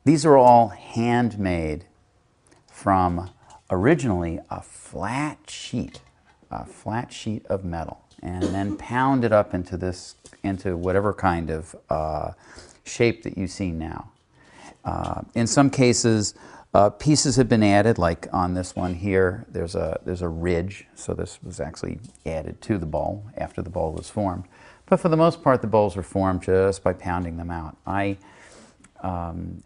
These are all handmade from originally a flat sheet of metal, and then pounded up into whatever kind of shape that you see now. In some cases, pieces have been added, like on this one here, there's a ridge, so this was actually added to the bowl after the bowl was formed. But for the most part, the bowls are formed just by pounding them out. I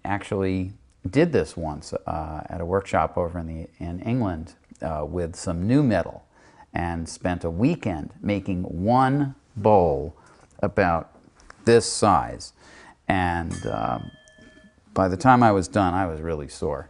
actually did this once at a workshop over in England with some new metal, and spent a weekend making one bowl about this size. And by the time I was done, I was really sore.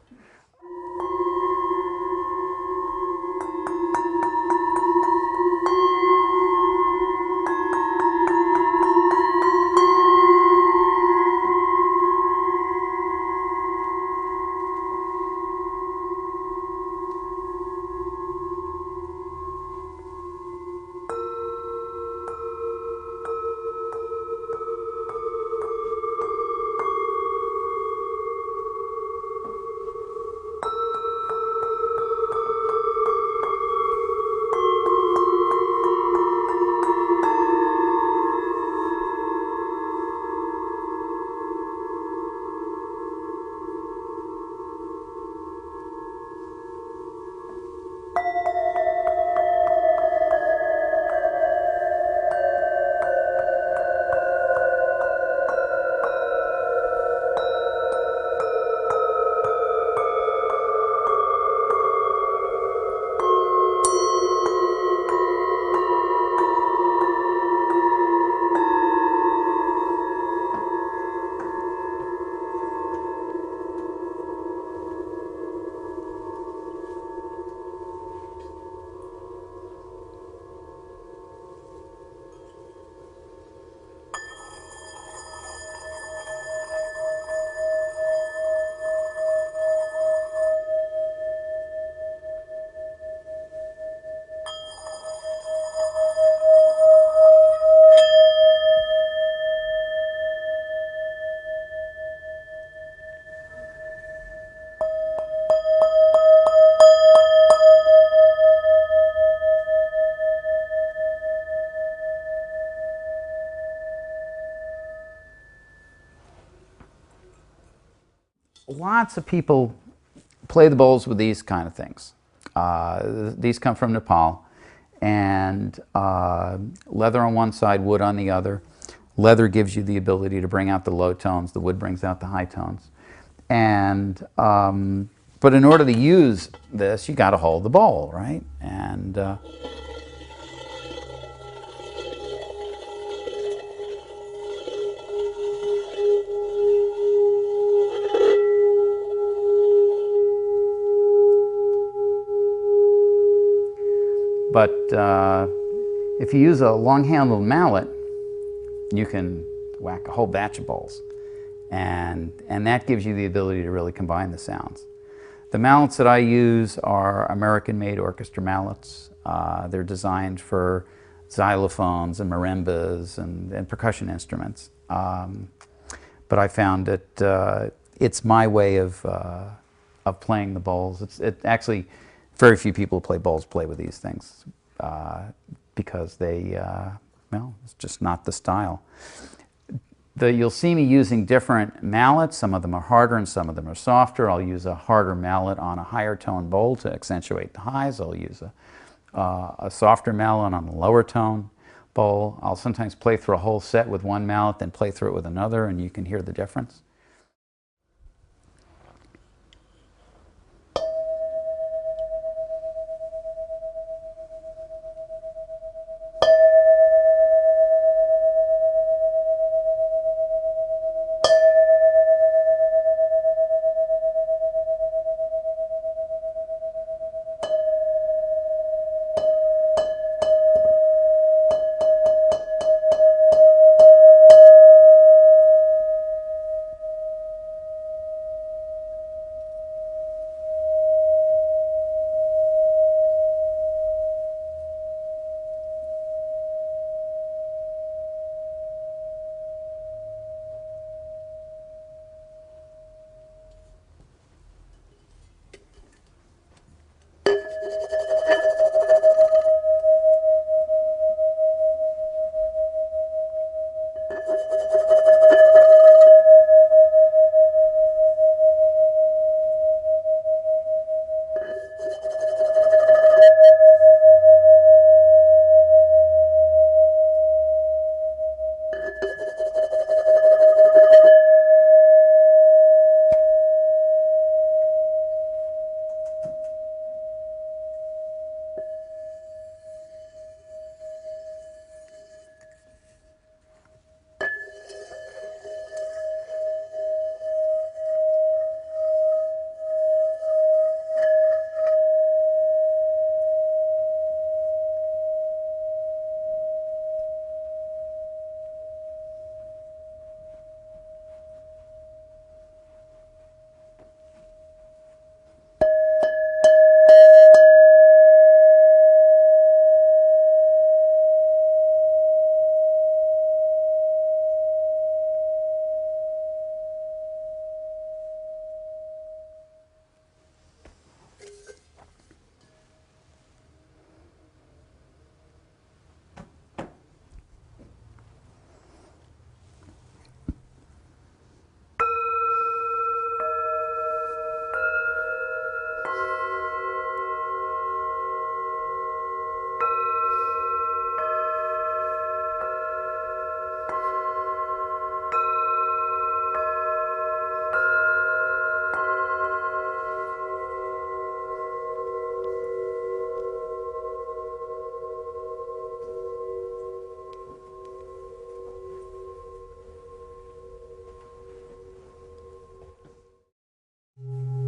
Lots of people play the bowls with these kind of things. These come from Nepal, and leather on one side, wood on the other. Leather gives you the ability to bring out the low tones, the wood brings out the high tones. And but in order to use this, you got to hold the bowl, right? And but if you use a long-handled mallet, you can whack a whole batch of bowls. And that gives you the ability to really combine the sounds. The mallets that I use are American-made orchestra mallets. They're designed for xylophones and marimbas and percussion instruments. But I found that it's my way of playing the bowls. It actually, very few people who play bowls play with these things because they, well, it's just not the style. You'll see me using different mallets. Some of them are harder and some of them are softer. I'll use a harder mallet on a higher tone bowl to accentuate the highs. I'll use a softer mallet on a lower tone bowl. I'll sometimes play through a whole set with one mallet, then play through it with another, and you can hear the difference.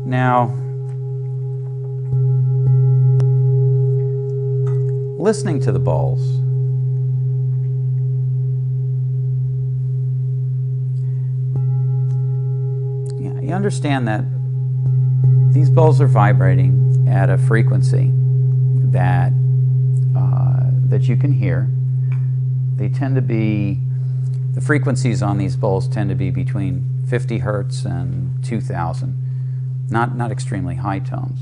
Now, listening to the bowls, you understand that these bowls are vibrating at a frequency that that you can hear. They tend to be, the frequencies on these bowls tend to be between 50 hertz and 2,000. Not extremely high tones.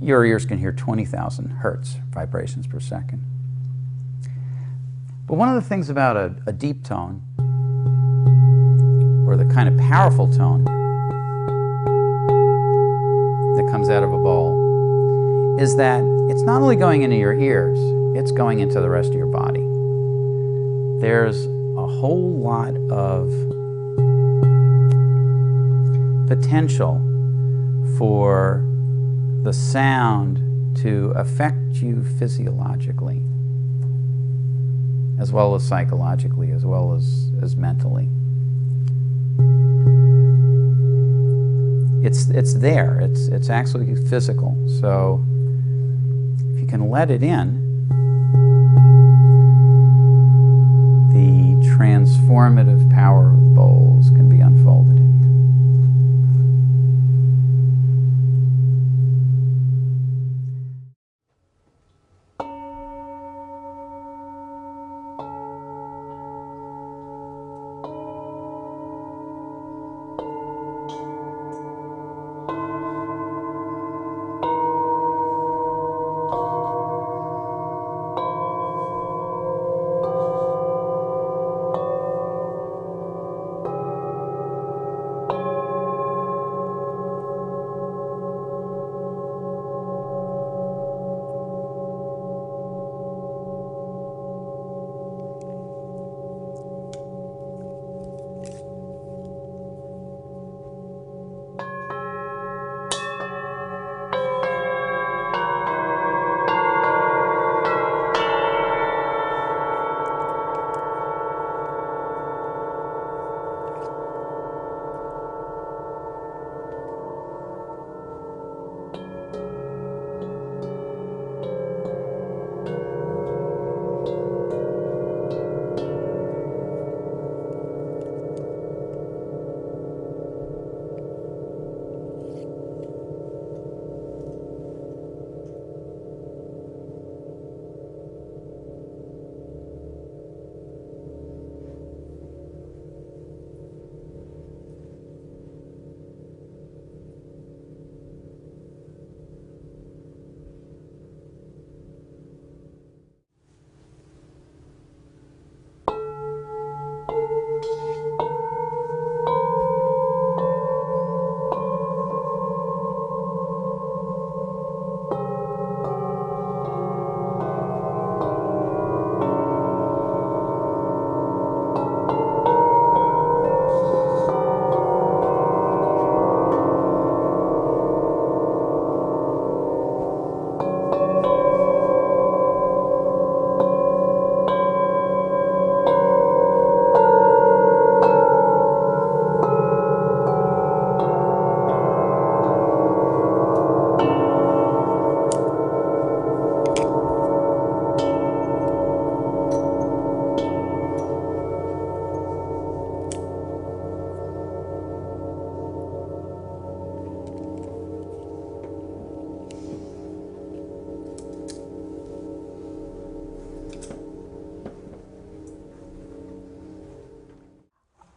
Your ears can hear 20,000 hertz vibrations per second. But one of the things about a deep tone, or the kind of powerful tone that comes out of a bowl, is that it's not only going into your ears, it's going into the rest of your body. There's a whole lot of potential for the sound to affect you physiologically, as well as psychologically, as well as mentally. It's there. It's actually physical. So if you can let it in, the transformative power of the bowls can be unfolded in you.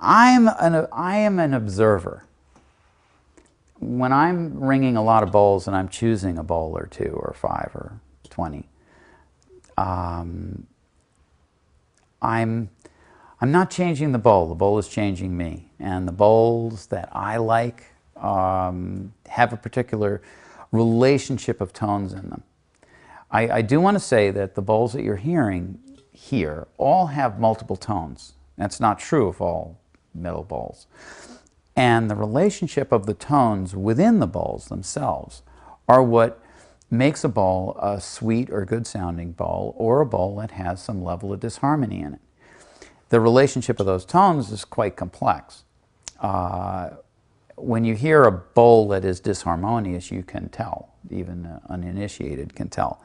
I am an observer. When I'm ringing a lot of bowls and I'm choosing a bowl or 2 or 5 or 20, I'm not changing the bowl is changing me. And the bowls that I like have a particular relationship of tones in them. I do want to say that the bowls that you're hearing here all have multiple tones. That's not true of all middle bowls. And the relationship of the tones within the bowls themselves are what makes a bowl a sweet or good sounding bowl, or a bowl that has some level of disharmony in it. The relationship of those tones is quite complex. When you hear a bowl that is disharmonious, you can tell. Even an uninitiated can tell.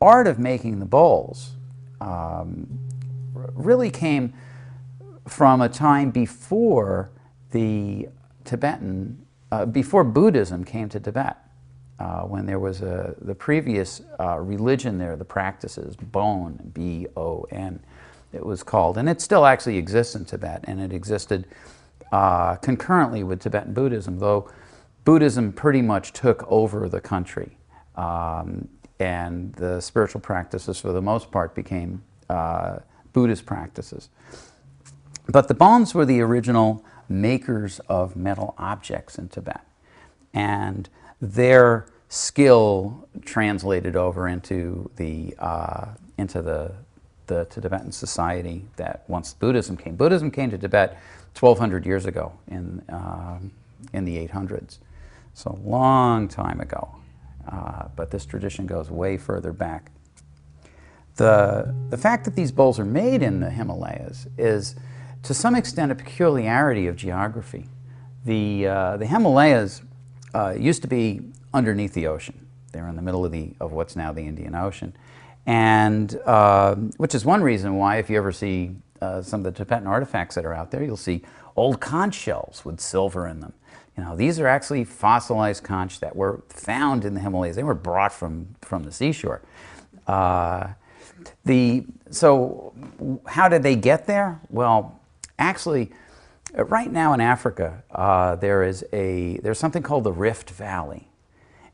art of making the bowls really came from a time before the Tibetan, before Buddhism came to Tibet, when there was the previous religion there, the practices, Bon, B-O-N, it was called, and it still actually exists in Tibet, and it existed concurrently with Tibetan Buddhism, though Buddhism pretty much took over the country, and the spiritual practices for the most part became Buddhist practices. But the Bons were the original makers of metal objects in Tibet, and their skill translated over into the Tibetan society that once Buddhism came. Buddhism came to Tibet 1,200 years ago in the 800s, so a long time ago. But this tradition goes way further back. The fact that these bowls are made in the Himalayas is, to some extent, a peculiarity of geography. The Himalayas used to be underneath the ocean. They're in the middle of what's now the Indian Ocean, and which is one reason why, if you ever see some of the Tibetan artifacts that are out there, you'll see old conch shells with silver in them. You know, these are actually fossilized conch that were found in the Himalayas. They were brought from the seashore. So how did they get there? Well, actually, right now in Africa, there's something called the Rift Valley.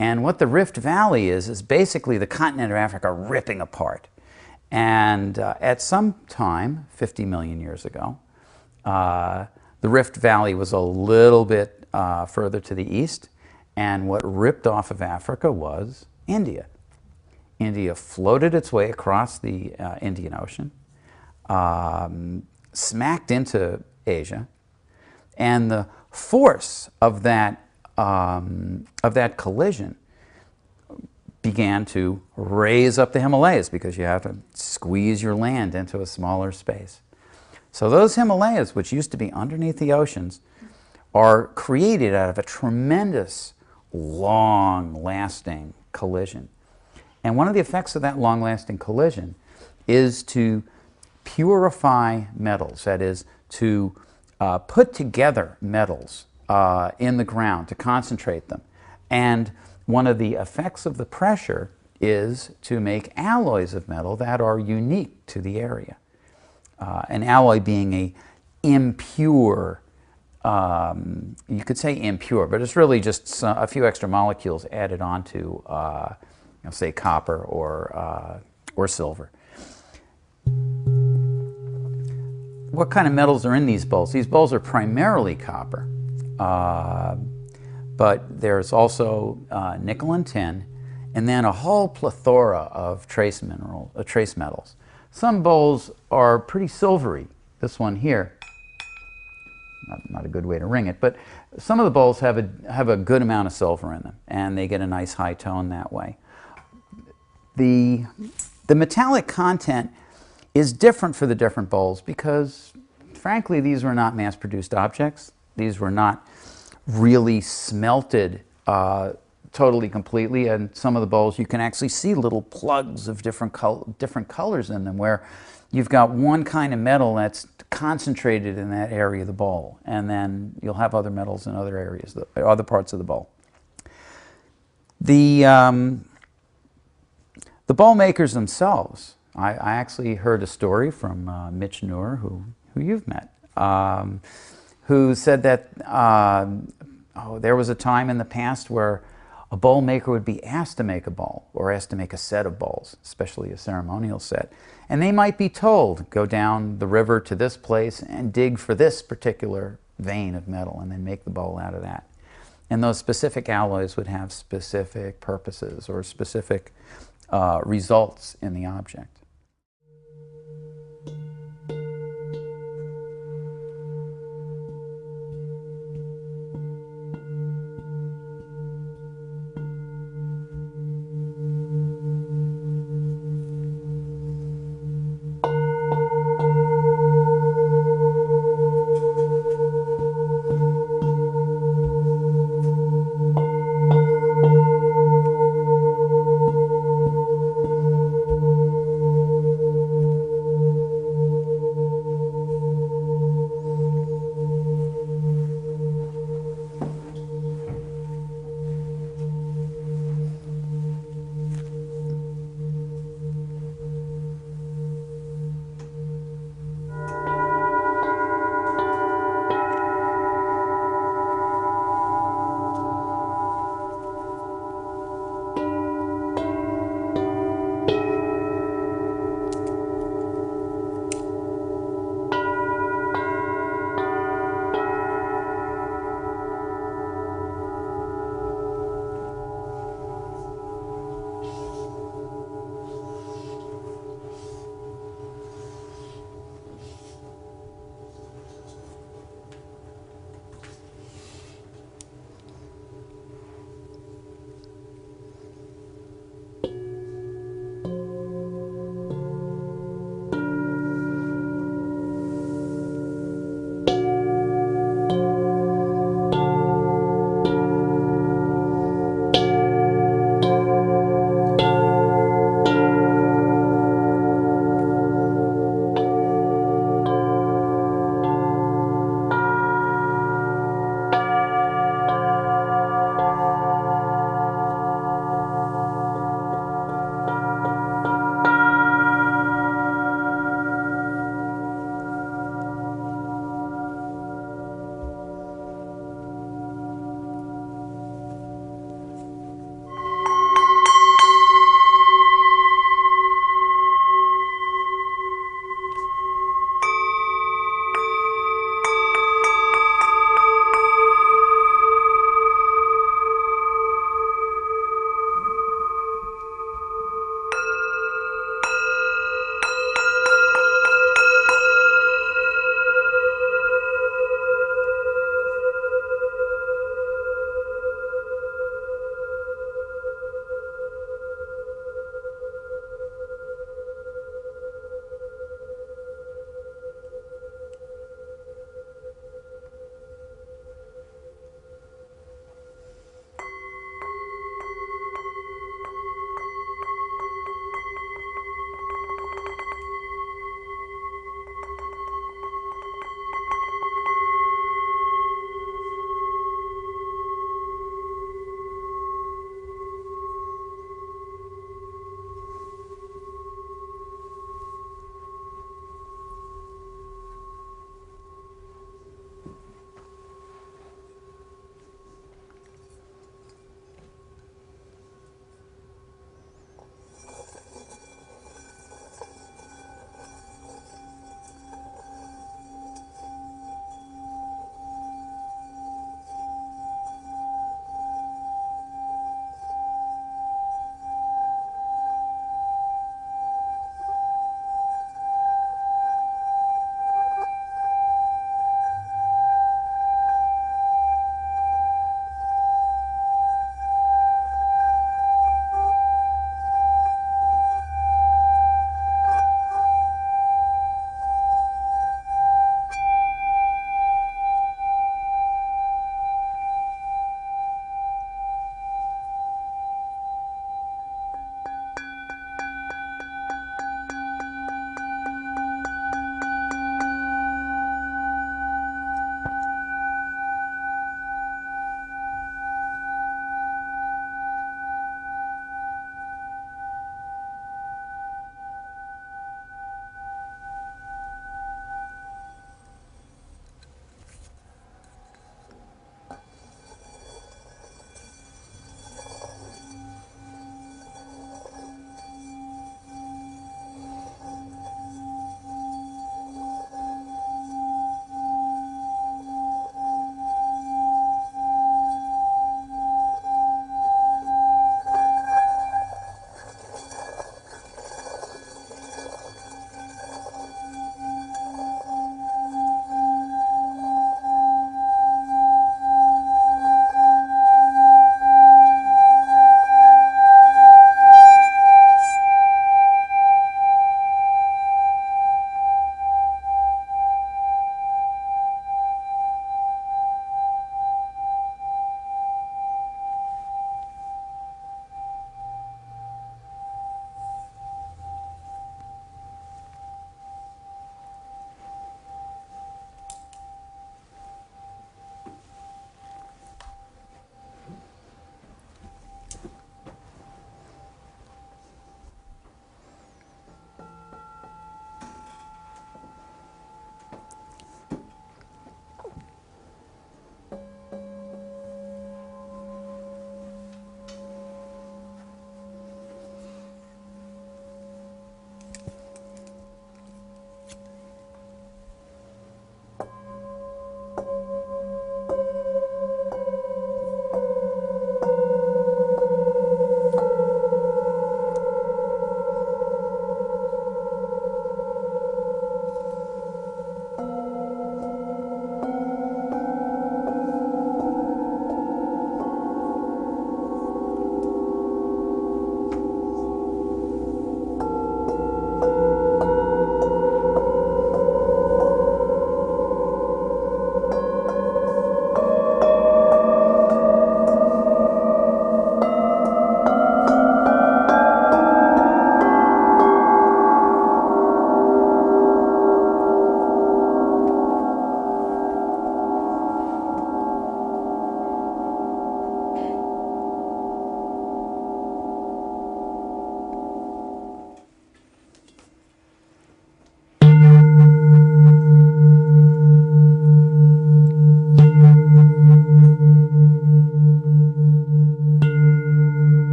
And what the Rift Valley is basically the continent of Africa ripping apart. And at some time, 50 million years ago, the Rift Valley was a little bit further to the east, and what ripped off of Africa was India. India floated its way across the Indian Ocean, smacked into Asia, and the force of that collision began to raise up the Himalayas, because you have to squeeze your land into a smaller space. So those Himalayas, which used to be underneath the oceans, are created out of a tremendous, long-lasting collision. And one of the effects of that long-lasting collision is to purify metals, that is, to put together metals in the ground, to concentrate them. And one of the effects of the pressure is to make alloys of metal that are unique to the area. An alloy being a impure, you could say impure, but it's really just a few extra molecules added onto, say, copper or silver. What kind of metals are in these bowls? These bowls are primarily copper, but there's also nickel and tin, and then a whole plethora of trace metals. Some bowls are pretty silvery. This one here, not a good way to ring it, but some of the bowls have a good amount of silver in them, and they get a nice high tone that way. The metallic content is different for the different bowls because, frankly, these were not mass-produced objects. These were not really smelted totally completely, and some of the bowls you can actually see little plugs of different colors in them, where you've got one kind of metal that's concentrated in that area of the bowl, and then you'll have other metals in other areas, other parts of the bowl. The bowl makers themselves, I actually heard a story from Mitch Noor, who you've met, who said that there was a time in the past where a bowl maker would be asked to make a bowl, or asked to make a set of bowls, especially a ceremonial set. And they might be told, go down the river to this place and dig for this particular vein of metal, and then make the bowl out of that. And those specific alloys would have specific purposes or specific results in the object.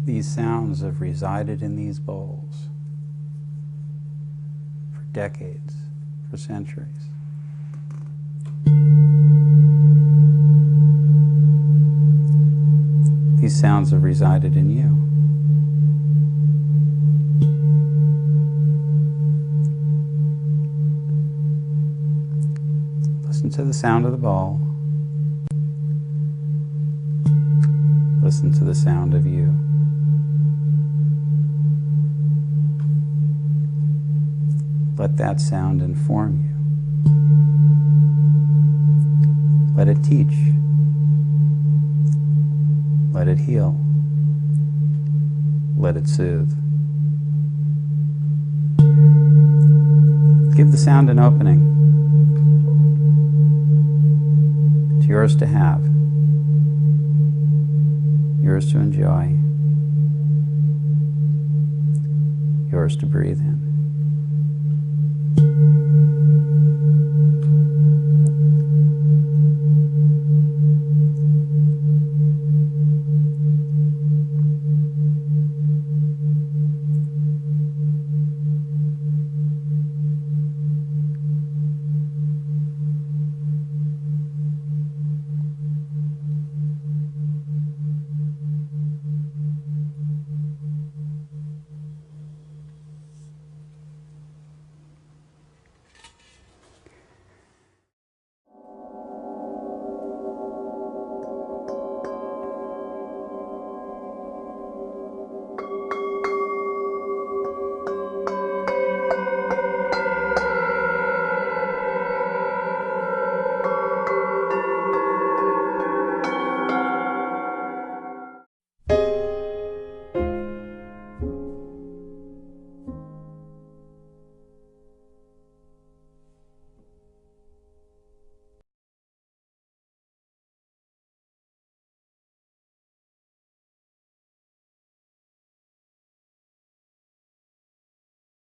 These sounds have resided in these bowls for decades, for centuries. These sounds have resided in you. Listen to the sound of the bowl. Listen to the sound of you. Let that sound inform you. Let it teach. Let it heal. Let it soothe. Give the sound an opening. It's yours to have. Yours to enjoy. Yours to breathe in.